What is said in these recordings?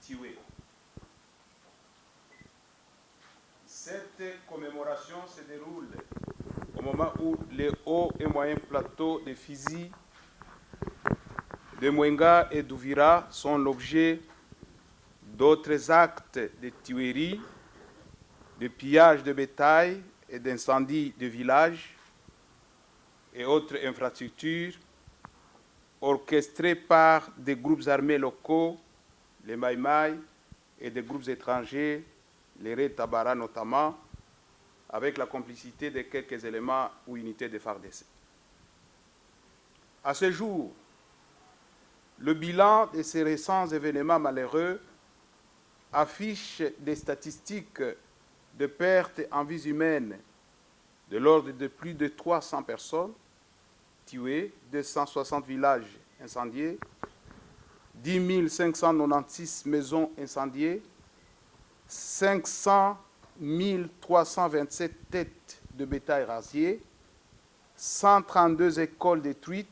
Tiwé. Cette commémoration se déroule au moment où les hauts et moyens plateaux de Fizi, de Mwenga et d'Ouvira sont l'objet d'autres actes de tuerie, de pillage de bétail et d'incendie de villages et autres infrastructures orchestrés par des groupes armés locaux, les Maïmaï, et des groupes étrangers, les Red Tabara notamment, avec la complicité de quelques éléments ou unités de FARDC. À ce jour, le bilan de ces récents événements malheureux affiche des statistiques de pertes en vies humaines de l'ordre de plus de 300 personnes tuées, 260 villages incendiés, 10 596 maisons incendiées, 500 327 têtes de bétail rasiées, 132 écoles détruites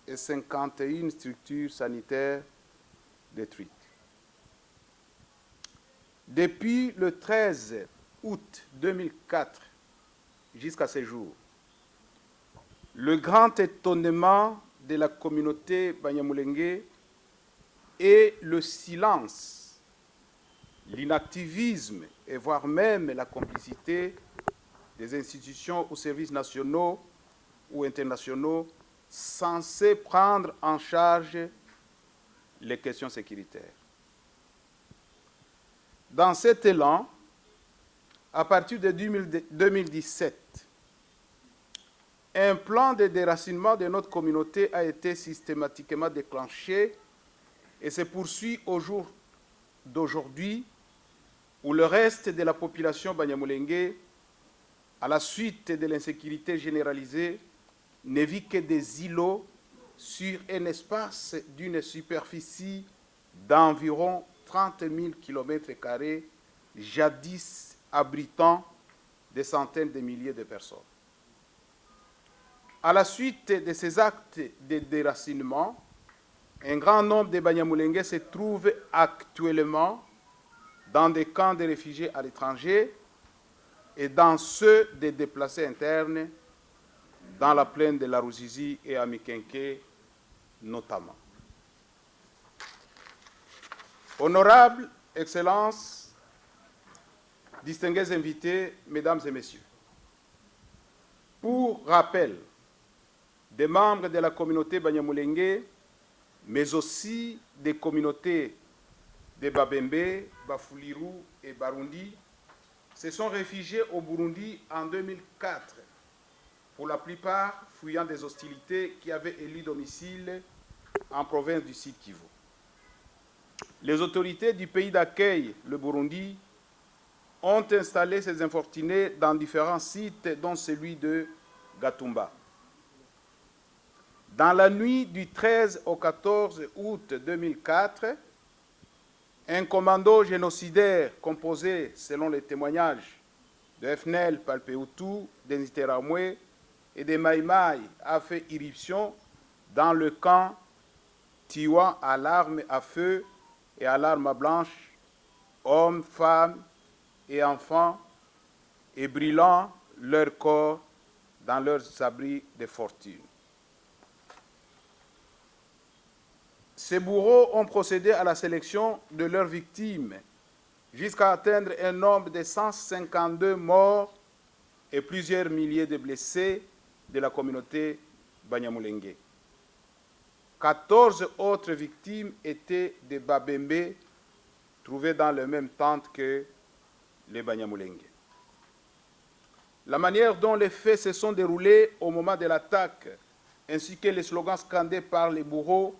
et 51 structures sanitaires détruites. Depuis le 13 août 2004 jusqu'à ce jour, le grand étonnement de la communauté Banyamulenge est le silence, l'inactivisme et voire même la complicité des institutions ou services nationaux ou internationaux censés prendre en charge les questions sécuritaires. Dans cet élan, à partir de 2017, un plan de déracinement de notre communauté a été systématiquement déclenché et se poursuit au jour d'aujourd'hui où le reste de la population banyamulenge, à la suite de l'insécurité généralisée, ne vit que des îlots sur un espace d'une superficie d'environ 30 000 km², jadis abritant des centaines de milliers de personnes. À la suite de ces actes de déracinement, un grand nombre de Banyamulenge se trouvent actuellement dans des camps de réfugiés à l'étranger et dans ceux des déplacés internes dans la plaine de la Ruzizi et à Mikenke notamment. Honorables Excellences, distingués invités, Mesdames et Messieurs, pour rappel, des membres de la communauté Banyamulenge, mais aussi des communautés de Babembe, Bafuliru et Barundi, se sont réfugiés au Burundi en 2004, pour la plupart fuyant des hostilités qui avaient élu domicile en province du Sud Kivu. Les autorités du pays d'accueil, le Burundi, ont installé ces infortunés dans différents sites, dont celui de Gatumba. Dans la nuit du 13 au 14 août 2004, un commando génocidaire composé, selon les témoignages de FNL Palpeutu, des Niteramwe et des Maïmaï, a fait irruption dans le camp, tuant à l'arme à feu et à l'arme blanche hommes, femmes et enfants, et brûlant leurs corps dans leurs abris de fortune. Ces bourreaux ont procédé à la sélection de leurs victimes jusqu'à atteindre un nombre de 152 morts et plusieurs milliers de blessés de la communauté Banyamulenge. 14 autres victimes étaient des Babembe trouvés dans les mêmes tentes que les Banyamulenge. La manière dont les faits se sont déroulés au moment de l'attaque, ainsi que les slogans scandés par les bourreaux,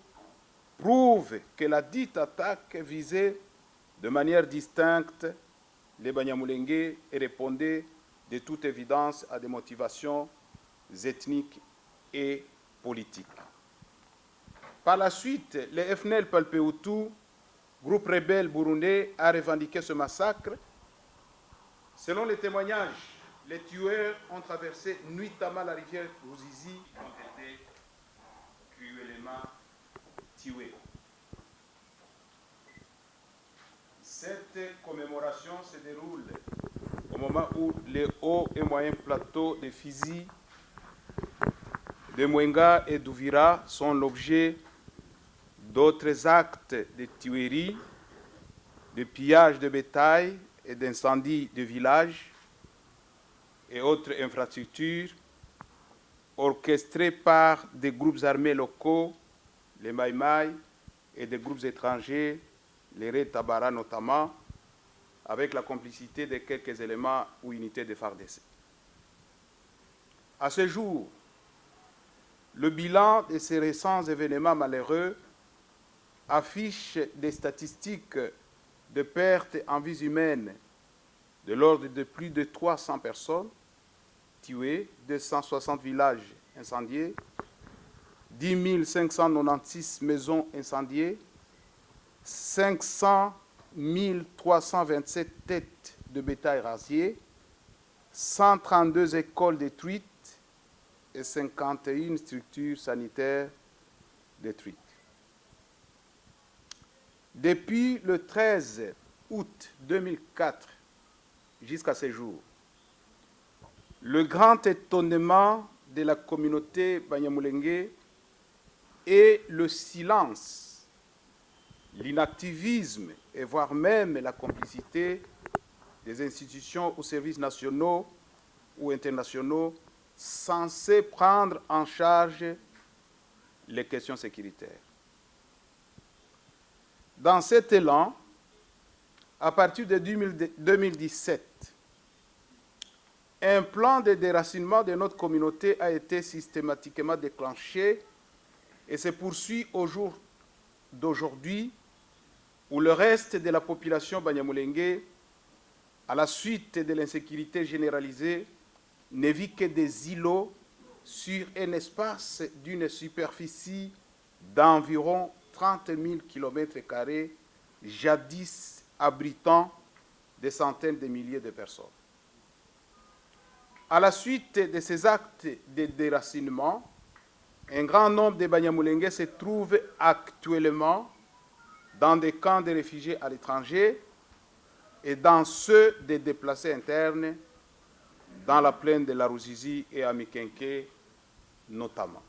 prouvent que la dite attaque visait de manière distincte les Banyamulenge et répondait de toute évidence à des motivations ethniques et politiques. Par la suite, les FNL Palpeutu, groupe rebelle burundais, a revendiqué ce massacre. Selon les témoignages, les tueurs ont traversé nuitamment la rivière Ruzizi et ont été cruellement tués. Cette commémoration se déroule au moment où les hauts et moyens plateaux de Fizi, de Mwenga et d'Ouvira sont l'objet d'autres actes de tuerie, de pillage de bétail et d'incendie de villages et autres infrastructures orchestrés par des groupes armés locaux, les Maïmaï, et des groupes étrangers, les Red Tabara notamment, avec la complicité de quelques éléments ou unités de FARDC. À ce jour, le bilan de ces récents événements malheureux affiche des statistiques de pertes en vies humaines de l'ordre de plus de 300 personnes tuées, 260 villages incendiés, 10 596 maisons incendiées, 500 327 têtes de bétail rasiées, 132 écoles détruites et 51 structures sanitaires détruites. Depuis le 13 août 2004 jusqu'à ce jour, le grand étonnement de la communauté Banyamulenge est le silence, l'inactivisme et voire même la complicité des institutions ou services nationaux ou internationaux censés prendre en charge les questions sécuritaires. Dans cet élan, à partir de 2017, un plan de déracinement de notre communauté a été systématiquement déclenché et se poursuit au jour d'aujourd'hui où le reste de la population banyamulenge, à la suite de l'insécurité généralisée, ne vit que des îlots sur un espace d'une superficie d'environ 30 000 km², jadis abritant des centaines de milliers de personnes. À la suite de ces actes de déracinement, un grand nombre de Banyamulenge se trouvent actuellement dans des camps de réfugiés à l'étranger et dans ceux des déplacés internes dans la plaine de la Ruzizi et à Mikenke notamment.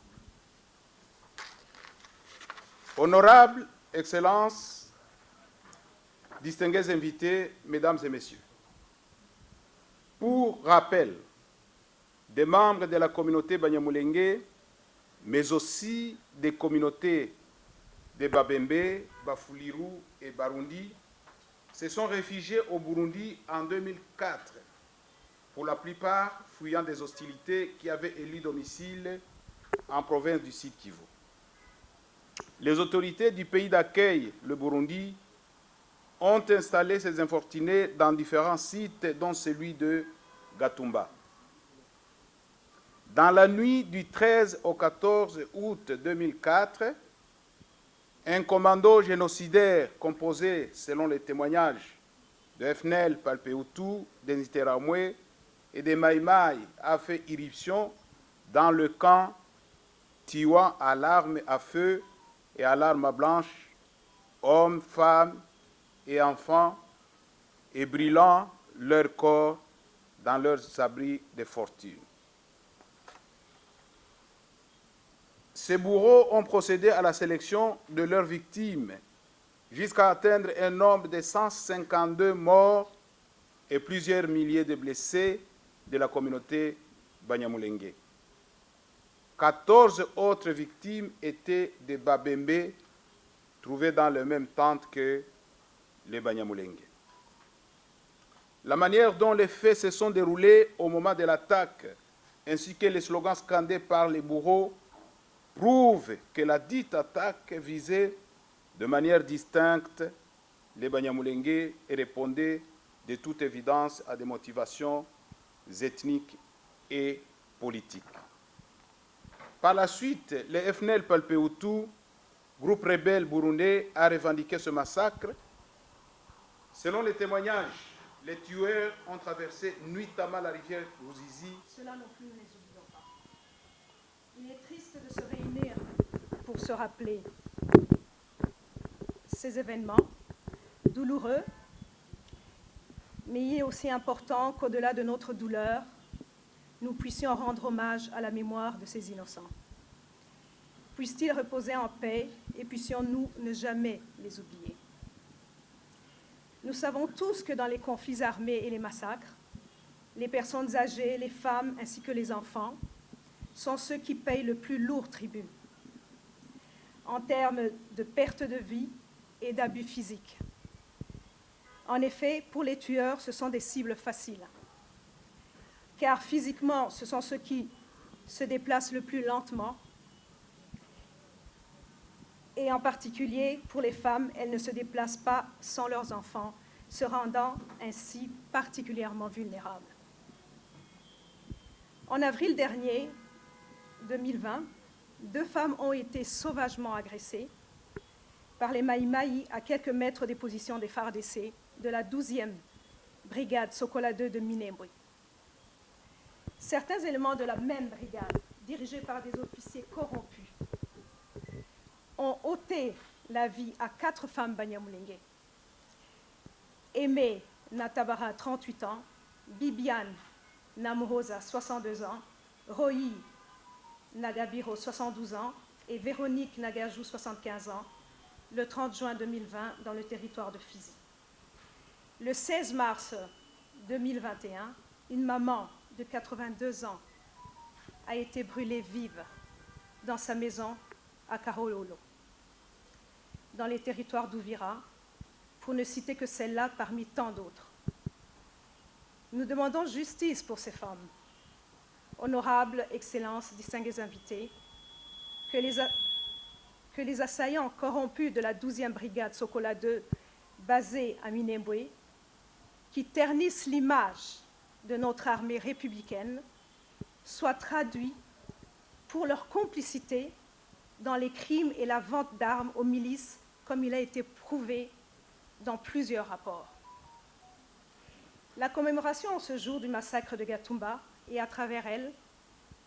Honorables Excellences, distingués invités, Mesdames et Messieurs, pour rappel, des membres de la communauté Banyamulenge, mais aussi des communautés de Babembe, Bafuliru et Barundi, se sont réfugiés au Burundi en 2004, pour la plupart fuyant des hostilités qui avaient élu domicile en province du Sud Kivu. Les autorités du pays d'accueil, le Burundi, ont installé ces infortunés dans différents sites, dont celui de Gatumba. Dans la nuit du 13 au 14 août 2004, un commando génocidaire composé, selon les témoignages de FNL Palpeutu, des Niteramwe et des Maïmaï, a fait irruption dans le camp, tuant à l'arme à feu et à l'arme blanche hommes, femmes et enfants, et brûlant leurs corps dans leurs abris de fortune. Ces bourreaux ont procédé à la sélection de leurs victimes jusqu'à atteindre un nombre de 152 morts et plusieurs milliers de blessés de la communauté Banyamulenge. 14 autres victimes étaient des Babembe trouvés dans le même tente que les Banyamulenge. La manière dont les faits se sont déroulés au moment de l'attaque, ainsi que les slogans scandés par les bourreaux, prouve que la dite attaque visait de manière distincte les Banyamulenge et répondait de toute évidence à des motivations ethniques et politiques. Par la suite, le FNL Palpeutu, groupe rebelle burundais, a revendiqué ce massacre. Selon les témoignages, les tueurs ont traversé nuitamment la rivière Ruzizi. Cela non plus, nous ne les oublions pas. Il est triste de se réunir pour se rappeler ces événements douloureux Mais il est aussi important qu'au-delà de notre douleur, nous puissions rendre hommage à la mémoire de ces innocents. Puissent-ils reposer en paix et puissions-nous ne jamais les oublier. Nous savons tous que dans les conflits armés et les massacres, les personnes âgées, les femmes ainsi que les enfants sont ceux qui payent le plus lourd tribut en termes de perte de vie et d'abus physiques. En effet, pour les tueurs, ce sont des cibles faciles, car physiquement, ce sont ceux qui se déplacent le plus lentement, et en particulier pour les femmes, elles ne se déplacent pas sans leurs enfants, se rendant ainsi particulièrement vulnérables. En avril dernier, 2020, 2 femmes ont été sauvagement agressées par les Maïmaï à quelques mètres des positions des FARDC de la 12e brigade Sokola 2 de Minembwe. Certains éléments de la même brigade, dirigés par des officiers corrompus, ont ôté la vie à 4 femmes Banyamulenge. Aimé Natabara, 38 ans, Bibiane Namuhoza, 62 ans, Royi Nagabiro, 72 ans, et Véronique Nagajou, 75 ans, le 30 juin 2020 dans le territoire de Fizi. Le 16 mars 2021, une maman de 82 ans a été brûlée vive dans sa maison à Karololo, dans les territoires d'Ouvira, pour ne citer que celle-là parmi tant d'autres. Nous demandons justice pour ces femmes. Honorables, Excellences, distingués invités, que les assaillants corrompus de la 12e brigade Sokola 2, basée à Minembwe, qui ternissent l'image de notre armée républicaine, soient traduits pour leur complicité dans les crimes et la vente d'armes aux milices, comme il a été prouvé dans plusieurs rapports. La commémoration en ce jour du massacre de Gatumba et à travers elle,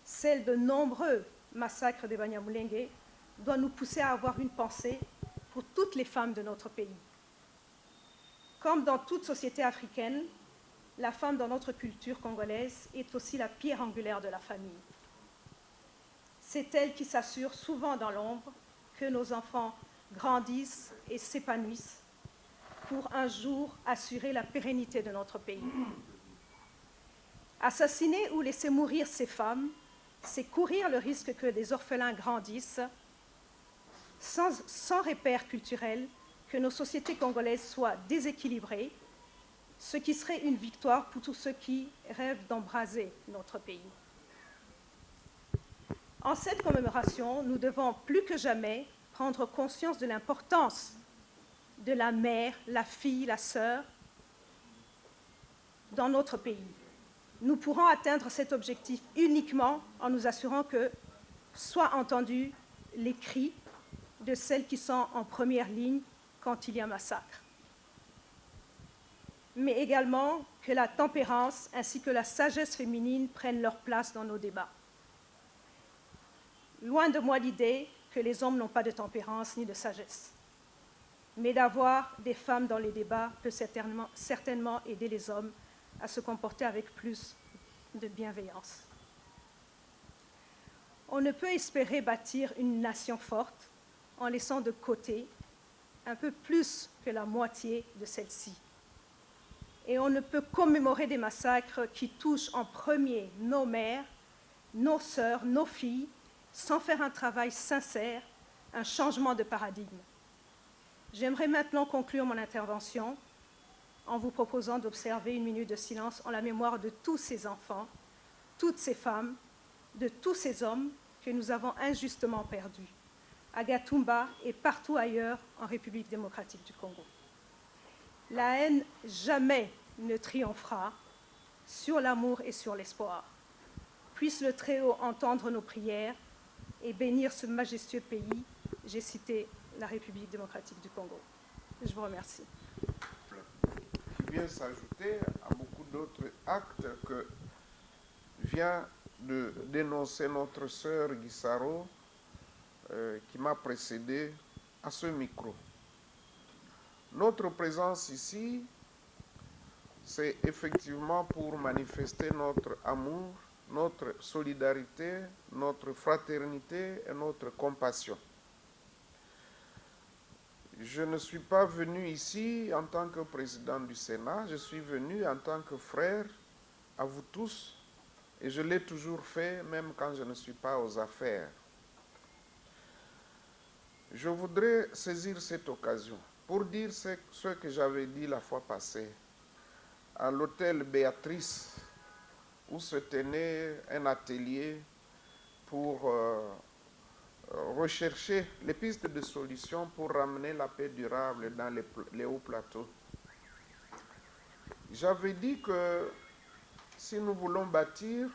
celle de nombreux massacres des Banyamulenge, doit nous pousser à avoir une pensée pour toutes les femmes de notre pays. Comme dans toute société africaine, la femme dans notre culture congolaise est aussi la pierre angulaire de la famille. C'est elle qui s'assure souvent dans l'ombre que nos enfants grandissent et s'épanouissent pour un jour assurer la pérennité de notre pays. Assassiner ou laisser mourir ces femmes, c'est courir le risque que des orphelins grandissent sans repères culturels, que nos sociétés congolaises soient déséquilibrées, ce qui serait une victoire pour tous ceux qui rêvent d'embraser notre pays. En cette commémoration, nous devons plus que jamais prendre conscience de l'importance de la mère, la fille, la sœur dans notre pays. Nous pourrons atteindre cet objectif uniquement en nous assurant que soient entendus les cris de celles qui sont en première ligne quand il y a massacre, mais également que la tempérance ainsi que la sagesse féminine prennent leur place dans nos débats. Loin de moi l'idée que les hommes n'ont pas de tempérance ni de sagesse, mais d'avoir des femmes dans les débats peut certainement aider les hommes à se comporter avec plus de bienveillance. On ne peut espérer bâtir une nation forte en laissant de côté un peu plus que la moitié de celle-ci. Et on ne peut commémorer des massacres qui touchent en premier nos mères, nos sœurs, nos filles, sans faire un travail sincère, un changement de paradigme. J'aimerais maintenant conclure mon intervention en vous proposant d'observer une minute de silence en la mémoire de tous ces enfants, toutes ces femmes, de tous ces hommes que nous avons injustement perdus, à Gatumba et partout ailleurs en République démocratique du Congo. La haine jamais ne triomphera sur l'amour et sur l'espoir. Puisse le Très-Haut entendre nos prières et bénir ce majestueux pays. J'ai cité la République démocratique du Congo. Je vous remercie. Qui vient s'ajouter à beaucoup d'autres actes que vient de dénoncer notre sœur Guissaro, qui m'a précédé à ce micro. Notre présence ici, c'est effectivement pour manifester notre amour, notre solidarité, notre fraternité et notre compassion. Je ne suis pas venu ici en tant que président du Sénat, je suis venu en tant que frère à vous tous, et je l'ai toujours fait, même quand je ne suis pas aux affaires. Je voudrais saisir cette occasion pour dire ce que j'avais dit la fois passée à l'hôtel Béatrice, où se tenait un atelier pour rechercher les pistes de solutions pour ramener la paix durable dans les hauts plateaux. J'avais dit que si nous voulons bâtir,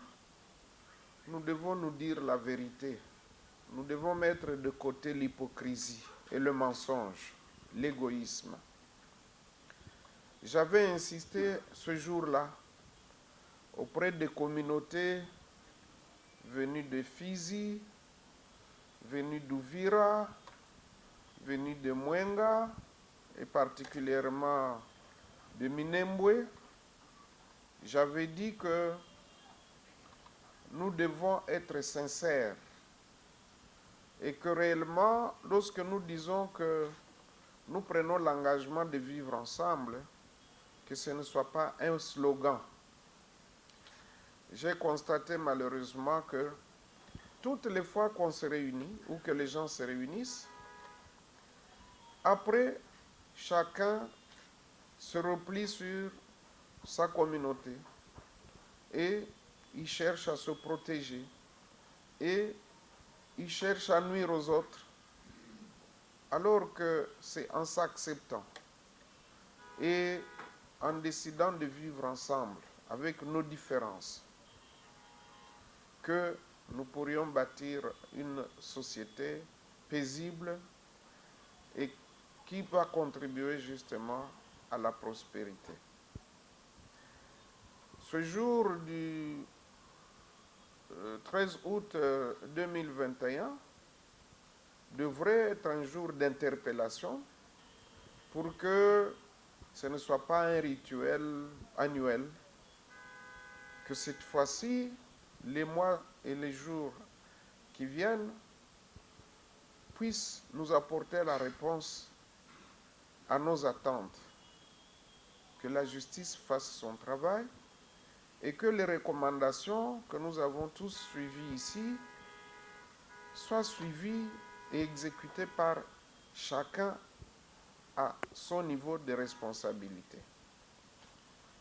nous devons nous dire la vérité. Nous devons mettre de côté l'hypocrisie et le mensonge, l'égoïsme. J'avais insisté ce jour-là auprès des communautés venues de Fizi, venues d'Uvira, venues de Mwenga et particulièrement de Minembwe. J'avais dit que nous devons être sincères et que réellement, lorsque nous disons que nous prenons l'engagement de vivre ensemble, que ce ne soit pas un slogan. J'ai constaté malheureusement que toutes les fois qu'on se réunit ou que les gens se réunissent, après, chacun se replie sur sa communauté et il cherche à se protéger et il cherche à nuire aux autres, alors que c'est en s'acceptant et en décidant de vivre ensemble avec nos différences que nous pourrions bâtir une société paisible et qui va contribuer justement à la prospérité. Ce jour du 13 août 2021 devrait être un jour d'interpellation pour que ce ne soit pas un rituel annuel, que cette fois-ci, les mois et les jours qui viennent puissent nous apporter la réponse à nos attentes, que la justice fasse son travail et que les recommandations que nous avons tous suivies ici soient suivies et exécutées par chacun à son niveau de responsabilité.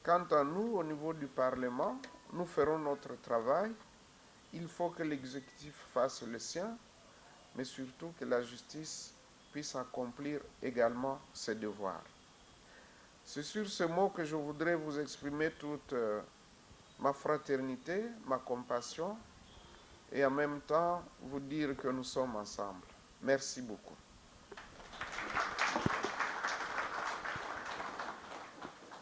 Quant à nous, au niveau du Parlement, nous ferons notre travail. Il faut que l'exécutif fasse le sien, mais surtout que la justice puisse accomplir également ses devoirs. C'est sur ce mot que je voudrais vous exprimer toute ma fraternité, ma compassion, et en même temps vous dire que nous sommes ensemble. Merci beaucoup.